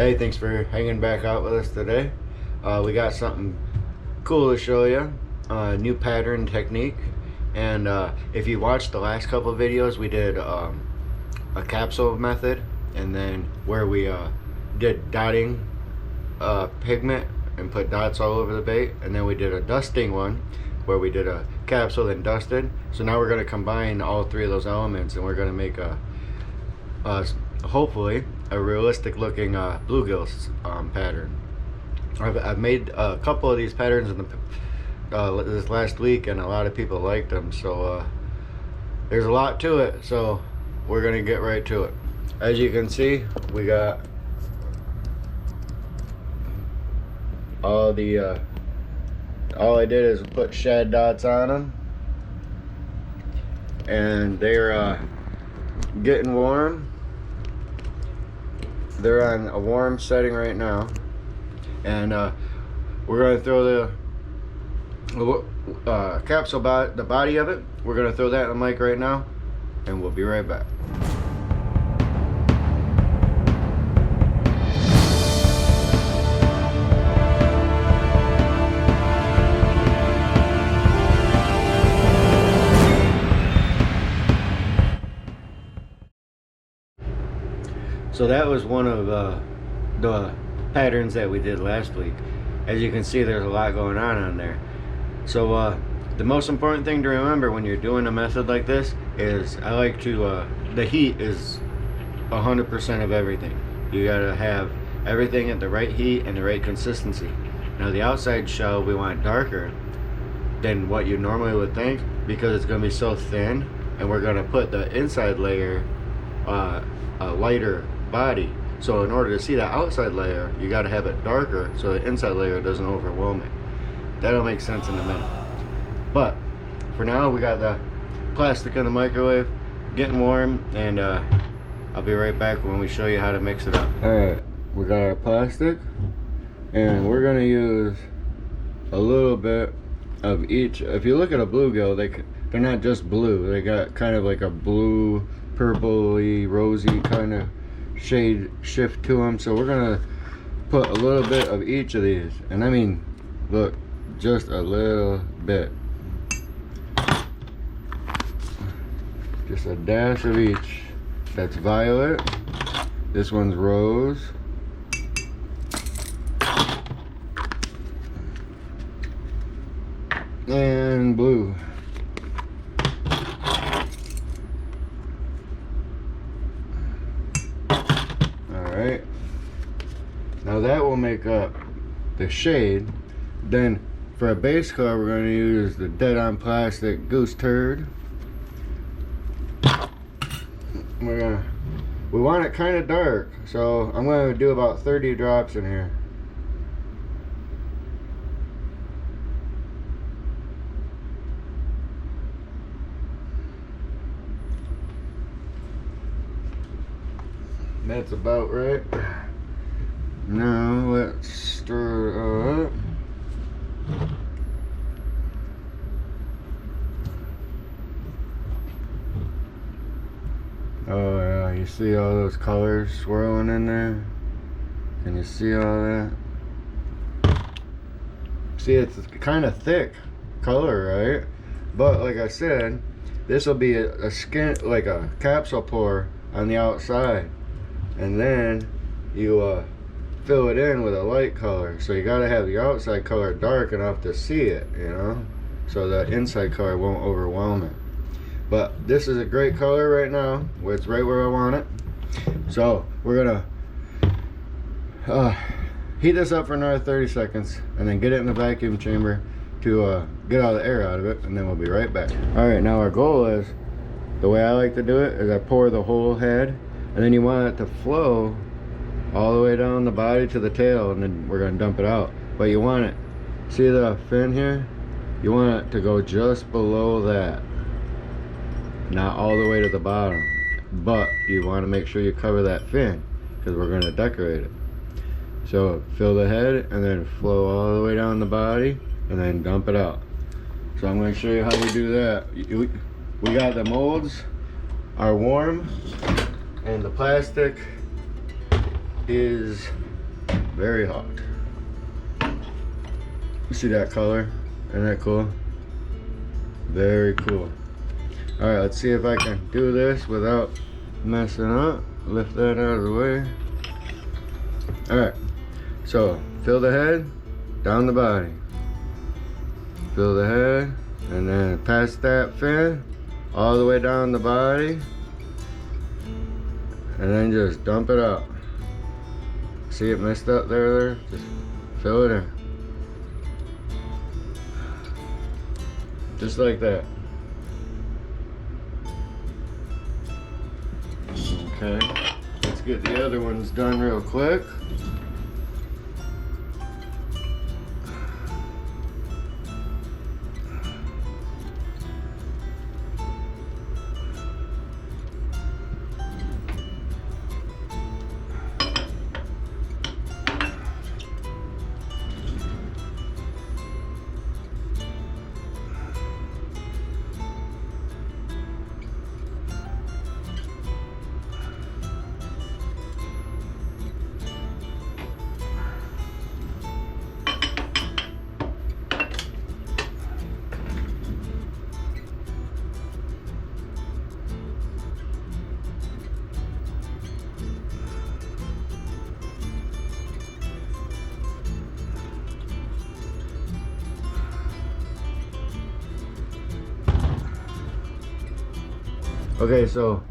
Hey, thanks for hanging back out with us today. We got something cool to show you, new pattern technique. And if you watched the last couple of videos, we did a capsule method, and then where we did dotting pigment and put dots all over the bait, and then we did a dusting one where we did a capsule and dusted. So now we're going to combine all three of those elements, and we're going to make a hopefully a realistic looking bluegills pattern. I've made a couple of these patterns in the this last week, and a lot of people liked them, so there's a lot to it, so we're gonna get right to it. As you can see, we got all the all I did is put shad dots on them, and they're getting warm. They're on a warm setting right now, and we're going to throw the capsule, the body of it, we're going to throw that in the mic right now, and we'll be right back. So that was one of the patterns that we did last week. As you can see, there's a lot going on there. So the most important thing to remember when you're doing a method like this is I like to, the heat is 100% of everything. You gotta have everything at the right heat and the right consistency. Now the outside shell we want darker than what you normally would think, because it's gonna be so thin, and we're gonna put the inside layer a lighter body. So in order to see that outside layer, you got to have it darker so the inside layer doesn't overwhelm it. That'll make sense in a minute. But for now, we got the plastic in the microwave getting warm, and I'll be right back when we show you how to mix it up. Alright, we got our plastic, and we're going to use a little bit of each. If you look at a bluegill, they're not just blue. They got kind of like a blue, purpley, rosy kind of shade shift to them. So we're gonna put a little bit of each of these, and I mean, look, just a little bit, just a dash of each. That's violet, this one's rose, and blue. Alright, now that will make up the shade. Then for a base color, we're going to use the deadonplastix goose turd. We want it kind of dark, so I'm going to do about 30 drops in here. That's about right. Now let's stir it up. Oh yeah, you see all those colors swirling in there? Can you see all that? See, it's kind of thick color, right? But like I said, this will be a skin, like a capsule pour on the outside. And then you fill it in with a light color. So you gotta have the outside color dark enough to see it, you know, so the inside color won't overwhelm it. But this is a great color right now. It's right where I want it. So we're gonna heat this up for another 30 seconds, and then get it in the vacuum chamber to get all the air out of it, and then we'll be right back. All right, now our goal is, the way I like to do it is I pour the whole head, and then you want it to flow all the way down the body to the tail, and then we're gonna dump it out. But you want it, see the fin here? You want it to go just below that, not all the way to the bottom. But you want to make sure you cover that fin, because we're gonna decorate it. So fill the head, and then flow all the way down the body, and then dump it out. So I'm gonna show you how we do that. We got the molds are warm, and the plastic is very hot. You see that color? Isn't that cool? Very cool. All right, let's see if I can do this without messing up. Lift that out of the way. All right, so fill the head, down the body. Fill the head, and then pass that fin all the way down the body, and then just dump it out. See it messed up there? Just fill it in. Just like that. Okay, let's get the other ones done real quick. Okay, so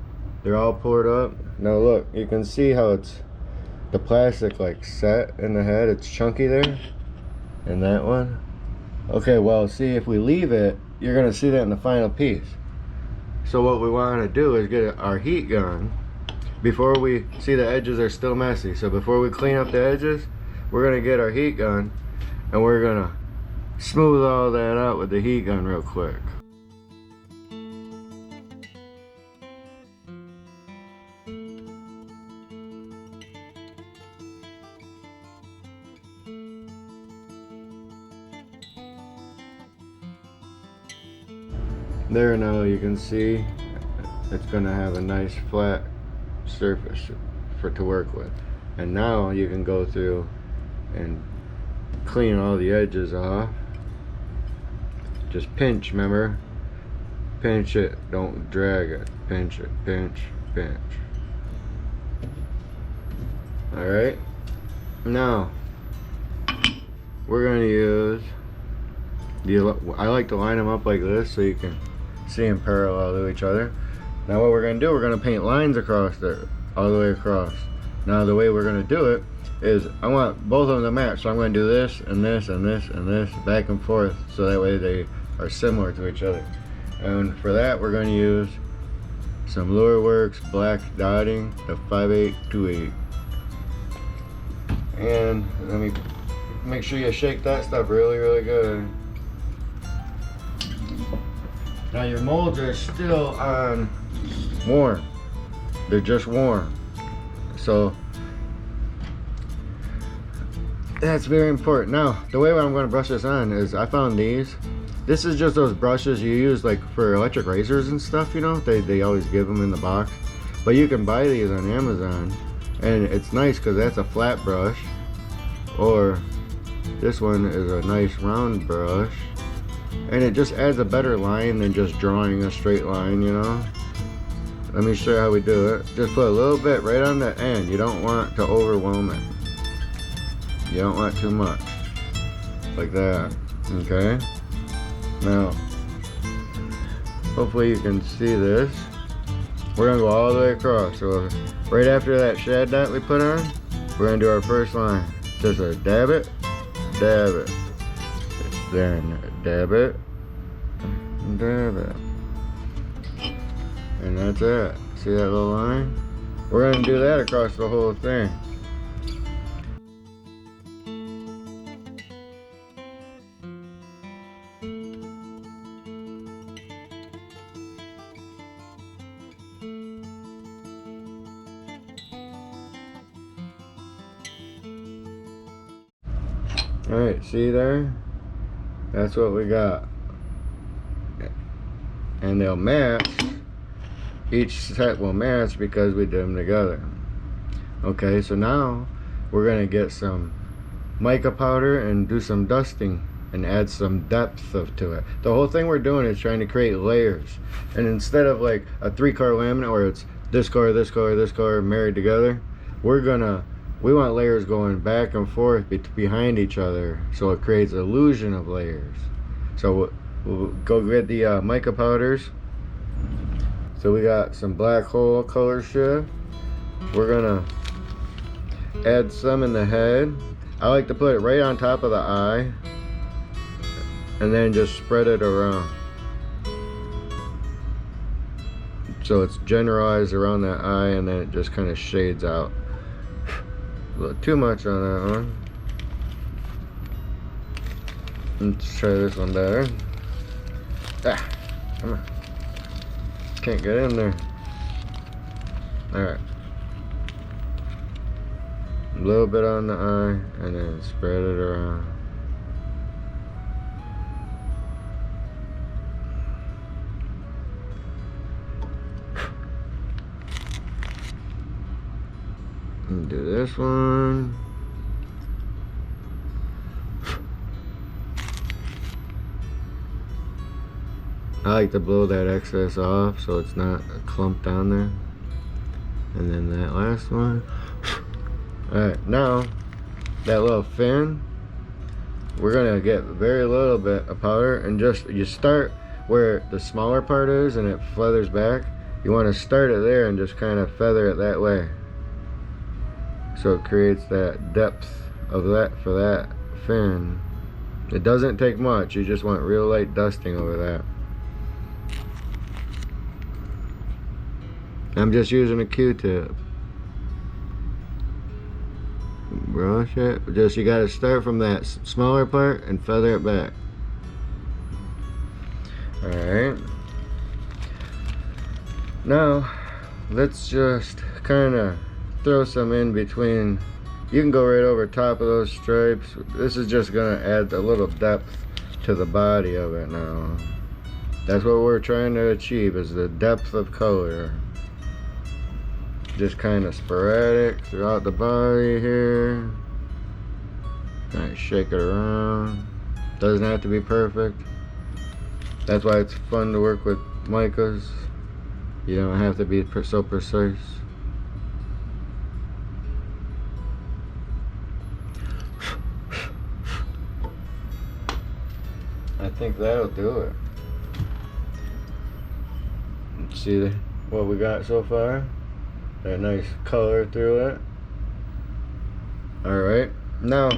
they're all poured up. Now look, you can see how it's the plastic like set in the head. It's chunky there. And that one. Okay, well, see, if we leave it, you're gonna see that in the final piece. So what we want to do is get our heat gun before we see the edges are still messy. So before we clean up the edges, we're gonna get our heat gun and we're gonna smooth all that out with the heat gun real quick. There, now you can see it's gonna have a nice flat surface to work with. And now you can go through and clean all the edges off. Just pinch, remember? Pinch it, don't drag it. Pinch it, pinch, pinch. Alright, now we're gonna use I like to line them up like this so you can see them parallel to each other. Now what we're going to do, we're going to paint lines across there, all the way across. Now the way we're going to do it is, I want both of them to match, so I'm going to do this and this and this and this back and forth, so that way they are similar to each other. And for that we're going to use some Lureworks black dotting, the 5828. And let me make sure you shake that stuff really good. Now your molds are still on warm. They're just warm. So that's very important. Now the way I'm going to brush this on is, I found these. This is just those brushes you use like for electric razors and stuff, you know. They always give them in the box. But you can buy these on Amazon. And it's nice because that's a flat brush. Or this one is a nice round brush. And it just adds a better line than just drawing a straight line, you know. Let me show you how we do it. Just put a little bit right on the end. You don't want to overwhelm it. You don't want too much. Like that. Okay? Now, hopefully you can see this. We're going to go all the way across. So right after that shad dot we put on, we're going to do our first line. Just a dab it, then dab it, dab it. And that's it. See that little line? We're going to do that across the whole thing. Alright, see there? That's what we got. And they'll match. Each set will match because we did them together. Okay, so now we're gonna get some mica powder and do some dusting and add some depth to it. The whole thing we're doing is trying to create layers, and instead of like a 3-color laminate where it's this color, this color, this color married together, we want layers going back and forth behind each other, so it creates illusion of layers. So we'll go get the mica powders. So we got some black hole color shift. We're gonna add some in the head. I like to put it right on top of the eye and then just spread it around, so it's generalized around that eye, and then it just kind of shades out. A little too much on that one. Let's try this one better. Ah, come on. Can't get in there. Alright. A little bit on the eye, and then spread it around. And do this one. I like to blow that excess off so it's not clumped down there. And then that last one. Alright, now that little fin, we're gonna get very little bit of powder, and just you start where the smaller part is and it feathers back. You want to start it there and just kind of feather it that way, so it creates that depth of that for that fin. It doesn't take much, you just want real light dusting over that. I'm just using a Q-tip. Brush it. Just, you gotta start from that smaller part and feather it back. Alright. Now, let's just kind of throw some in between. You can go right over top of those stripes. This is just gonna add a little depth to the body of it now. That's what we're trying to achieve, is the depth of color. Just kind of sporadic throughout the body here. Kind of shake it around. Doesn't have to be perfect. That's why it's fun to work with micas. You don't have to be so precise. I think that'll do it. Let's see what we got so far. That nice color through it. Alright, now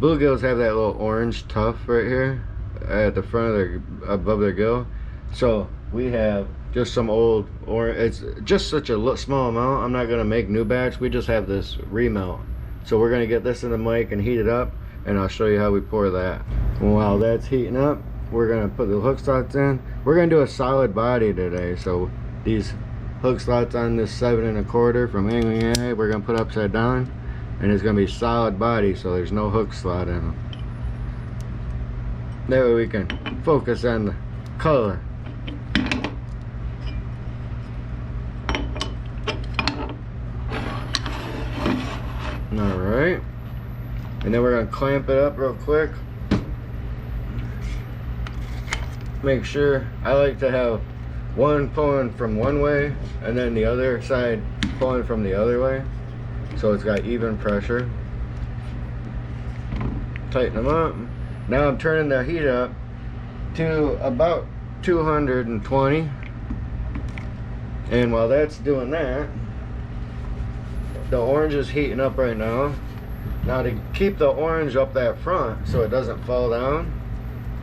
bluegills have that little orange tuft right here at the front of their, above their gill. So we have just some old orange. It's just such a small amount. I'm not gonna make new batch. We just have this remelt. So we're gonna get this in the mic and heat it up, and I'll show you how we pour that. While that's heating up, we're gonna put the hook slots in. We're gonna do a solid body today, so these hook slots on this 7 1/4 from Angling, we're gonna put upside down, and it's gonna be solid body, so there's no hook slot in them. That way we can focus on the color. Alright, and then we're gonna clamp it up real quick. Make sure, I like to have one pulling from one way and then the other side pulling from the other way, so it's got even pressure. Tighten them up. Now I'm turning the heat up to about 220, and while that's doing that, the orange is heating up right now. Now to keep the orange up that front so it doesn't fall down,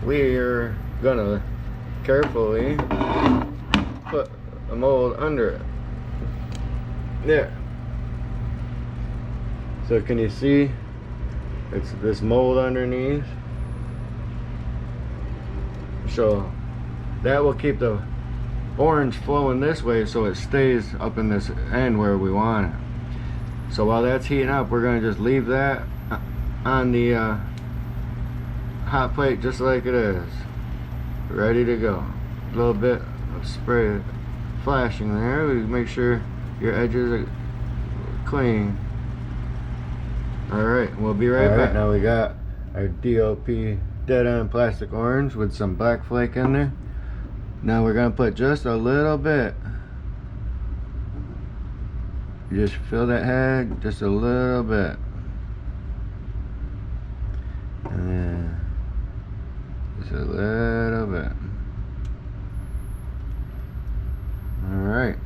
we're gonna carefully put a mold under it. There. So can you see it's this mold underneath? So that will keep the orange flowing this way so it stays up in this end where we want it. So while that's heating up, we're going to just leave that on the hot plate just like it is, ready to go. A little bit of spray flashing there. We make sure your edges are clean. Alright, we'll be right back. Now we got our DOP Dead On Plastic Orange with some black flake in there. Now we're gonna put just a little bit. You just fill that head just a little bit. And then just a little bit. Alright.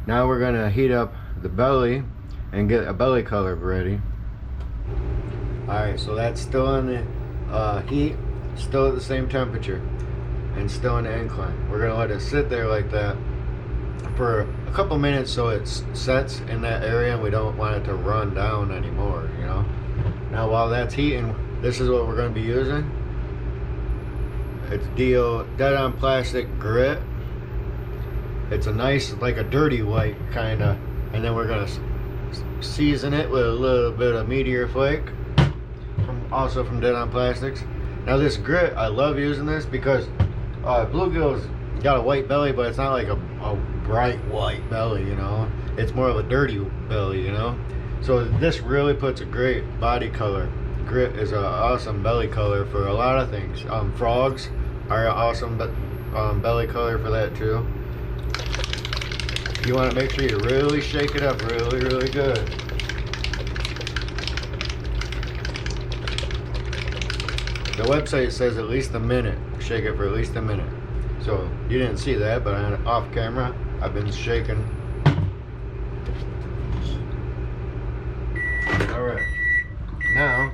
Now we're gonna heat up the belly and get a belly color ready. Alright, so that's still in the heat, still at the same temperature, and still in the incline. We're gonna let it sit there like that for a couple minutes so it sets in that area and we don't want it to run down anymore, you know. Now while that's heating, this is what we're going to be using. It's Dead On Plastic Grit. It's a nice, like a dirty white kind of, and then we're going to season it with a little bit of Meteor Flake, also from Dead On Plastics. Now this grit, I love using this because bluegill's got a white belly, but it's not like a bright white belly, you know. It's more of a dirty belly, you know. So this really puts a great body color. Grit is an awesome belly color for a lot of things. Frogs are an awesome belly color for that too. You want to make sure you really shake it up really, really good. The website says at least a minute. Shake it for at least a minute. So you didn't see that, but off camera, I've been shaking. Alright, now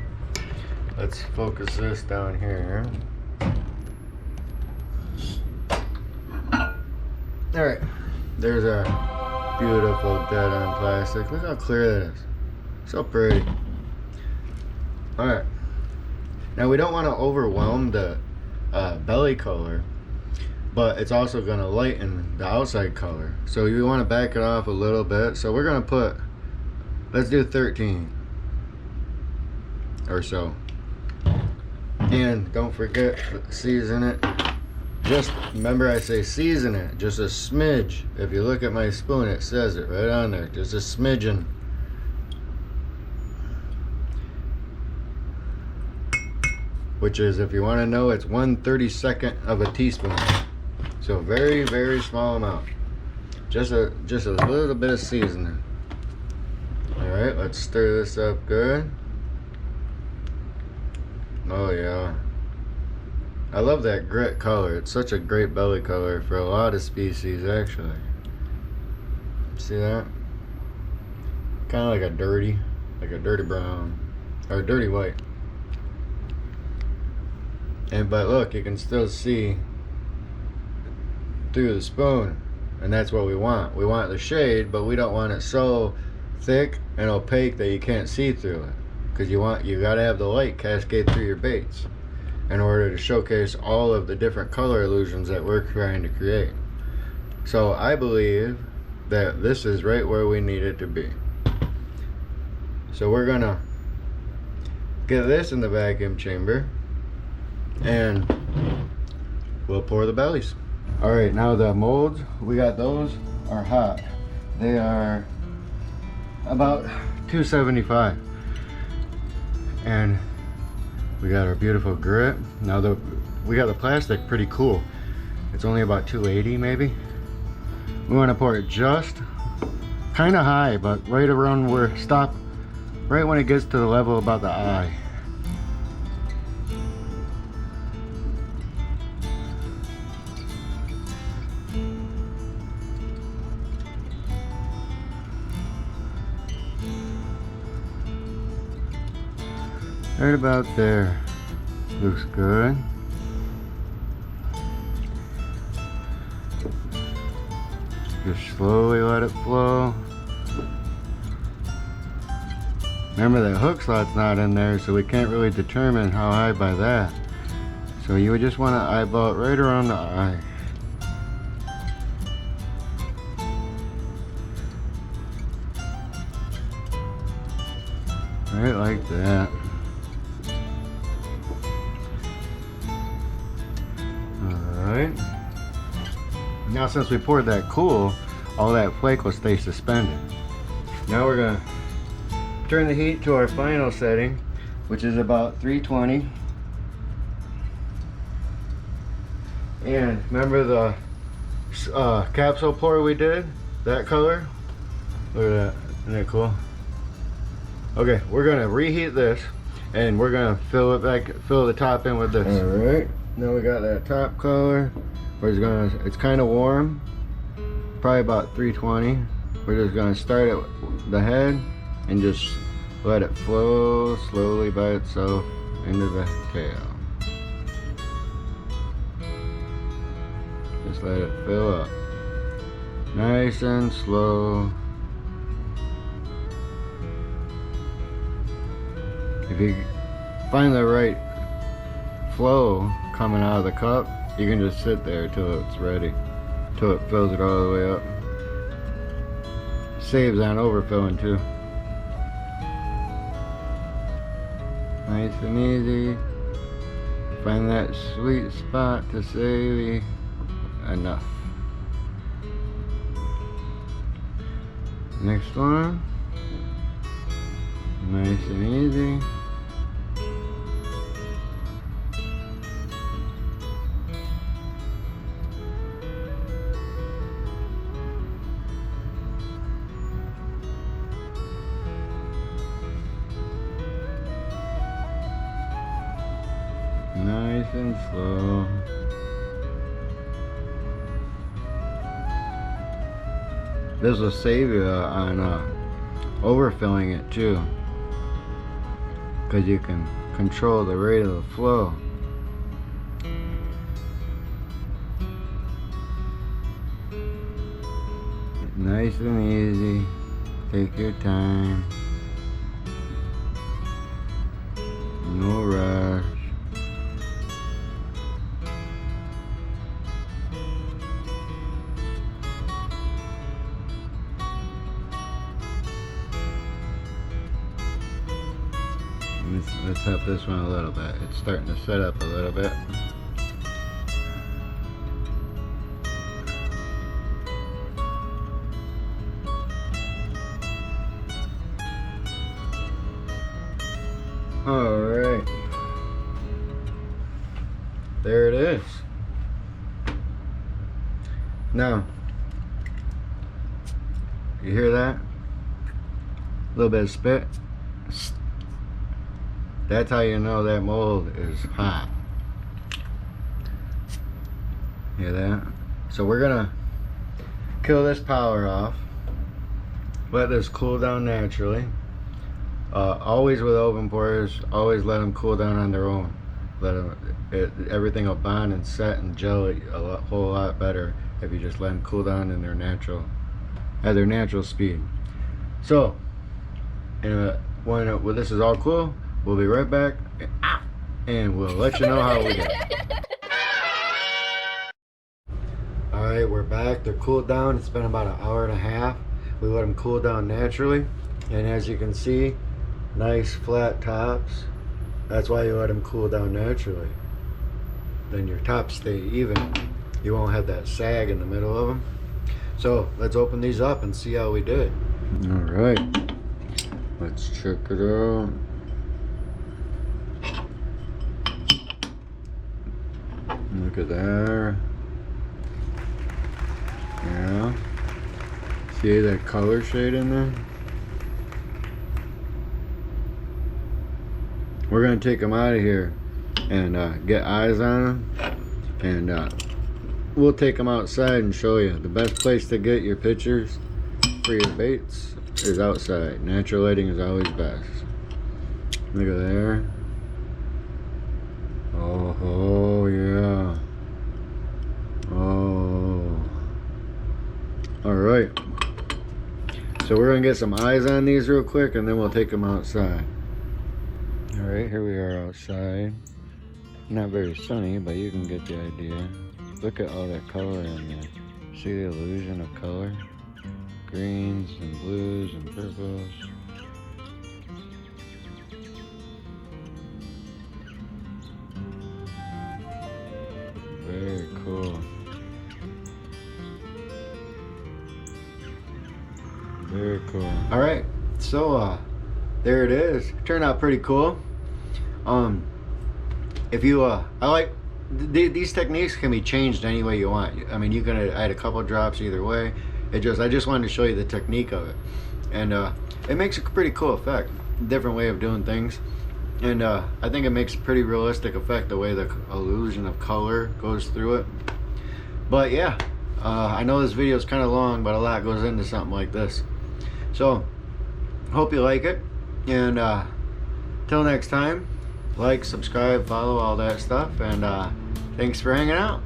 let's focus this down here. Alright, there's our beautiful Dead On Plastic. Look how clear that is. So pretty. Alright, now we don't want to overwhelm the belly color, but it's also going to lighten the outside color. So you want to back it off a little bit. So we're going to put, let's do 13 or so. And don't forget, season it. Just remember, I say season it, just a smidge. If you look at my spoon, it says it right on there, just a smidgen. Which is, if you want to know, it's 1/32 of a teaspoon. So very, very small amount. Just a little bit of seasoning. Alright, let's stir this up good. Oh yeah. I love that grit color. It's such a great belly color for a lot of species actually. See that? Kind of like a dirty brown. Or a dirty white. But look, you can still see through the spoon, and that's what we want. We want the shade, but we don't want it so thick and opaque that you can't see through it, because you got to have the light cascade through your baits in order to showcase all of the different color illusions that we're trying to create. So I believe that this is right where we need it to be. So we're gonna get this in the vacuum chamber and we'll pour the bellies. Alright, now the molds, we got those are hot. They are about 275. And we got our beautiful grit. Now we got the plastic pretty cool. It's only about 280 maybe. We want to pour it just kind of high, but right around where, right when it gets to the level about the eye. Right about there. Looks good. Just slowly let it flow. Remember that hook slot's not in there, so we can't really determine how high by that. So you would just want to eyeball it right around the eye. Right like that. Alright. Now since we poured that cool, all that flake will stay suspended. Now we're gonna turn the heat to our final setting, which is about 320. And remember the capsule pour we did? That color? Look at that, isn't that cool? Okay, we're gonna reheat this and we're gonna fill the top in with this. All right, now we got that top color. It's kind of warm, probably about 320. We're just gonna start at the head and just let it flow slowly by itself into the tail. Just let it fill up, nice and slow. If you find the right flow coming out of the cup, you can just sit there till it's ready, till it fills it all the way up. Saves on overfilling too. Nice and easy. Find that sweet spot to say enough. Next one. Nice and easy. Nice and slow. This will save you on overfilling it too, because you can control the rate of the flow. Nice and easy. Take your time. No rush. Let's help this one a little bit. It's starting to set up a little bit. All right, there it is. Now, you hear that? A little bit of spit. That's how you know that mold is hot. Hear that? So we're gonna kill this power off. Let this cool down naturally. Always with open pores, always let them cool down on their own. Everything will bond and set and gel a whole lot better if you just let them cool down in at their natural speed. So, when this is all cool, we'll be right back, and we'll let you know how we did. Alright, we're back. They're cooled down. It's been about an hour and a half. We let them cool down naturally, and as you can see, nice flat tops. That's why you let them cool down naturally. Then your tops stay even. You won't have that sag in the middle of them. So let's open these up and see how we did. Alright, let's check it out. Look at there. Yeah. See that color shade in there? We're gonna take them out of here and get eyes on them, and we'll take them outside and show you. The best place to get your pictures for your baits is outside. Natural lighting is always best. Look at there. Oh yeah. Oh. Alright. So we're gonna get some eyes on these real quick, and then we'll take them outside. Alright, here we are outside. Not very sunny, but you can get the idea. Look at all that color in there. See the illusion of color? Greens and blues and purples. Very cool. Very cool. All right, so there it is. Turned out pretty cool. If you I like these techniques can be changed any way you want. I mean, you can add a couple drops either way. I just wanted to show you the technique of it, and it makes a pretty cool effect. Different way of doing things, and I think it makes a pretty realistic effect the way the illusion of color goes through it. But yeah, I know this video is kind of long, but a lot goes into something like this. So hope you like it, and till next time, like, subscribe, follow, all that stuff, and thanks for hanging out.